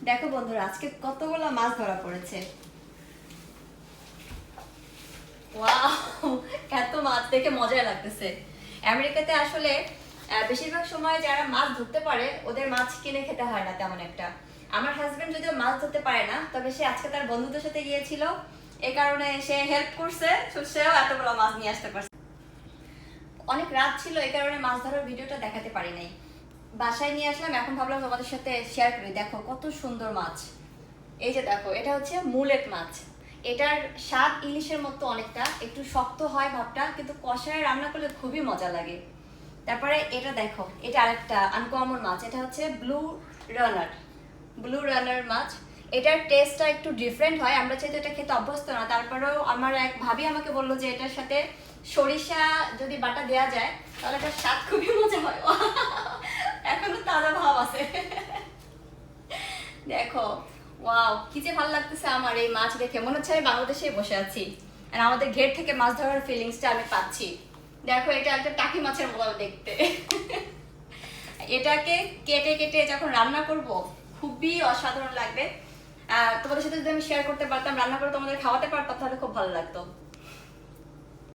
দেখো বন্ধুরা, আজকে কতগুলো মাছ ধরা পড়েছে। ওয়াও, এত মাছ দেখে মজা লাগতেছে। আমেরিকাতে আসলে বেশিরভাগ সময় যারা মাছ ধরতে পারে ওদের মাছ কিনে খেতে হয় না তেমন একটা। আমার হাজবেন্ড যদিও মাছ ধরতে পারে না, তবে সে আজকে তার বন্ধুদের সাথে গিয়েছিল, এই কারণে সে হেল্প করছে, সেও এতগুলো মাছ নিয়ে আসতে পারছে। অনেক রাত ছিল, এই কারণে মাছ ধরার ভিডিওটা দেখাতে পারি নাই। বাসায় নিয়ে আসলাম, এখন ভাবলাম তোমাদের সাথে শেয়ার করি। দেখো কত সুন্দর মাছ। এই যে দেখো, এটা হচ্ছে মুলেট মাছ। এটার স্বাদ ইলিশের মতো, অনেকটা একটু শক্ত হয় ভাবটা, কিন্তু কষায় রান্না করলে খুবই মজা লাগে। তারপরে এটা দেখো, এটা আরেকটা আনকমন মাছ, এটা হচ্ছে ব্লু রানার মাছ। এটার টেস্টটা একটু ডিফারেন্ট হয়, আমরা যেহেতু এটা খেতে অভ্যস্ত না, তারপরেও আমার এক ভাবি আমাকে বললো যে এটার সাথে সরিষা যদি বাটা দেওয়া যায় তাহলে এটার স্বাদ খুবই মজা হয়। এখনো তাজা ভাব আছে। দেখো, ওয়াও, কি যে ভালো লাগতেছে আমার এই মাছ দেখে, মনে হচ্ছে আমি বাংলাদেশেই বসে আছি আর আমাদের ঘের থেকে মাছ ধরার ফিলিংসটা আমি পাচ্ছি। দেখো, এটা একটা টাকি মাছের মতো দেখতে। এটাকে কেটে কেটে যখন রান্না করব খুবই অসাধারণ লাগবে। তোমাদের সাথে যদি আমি শেয়ার করতে পারতাম, রান্না করে তোমাদের খাওয়াতে পারতাম, তাহলে খুব ভালো লাগতো।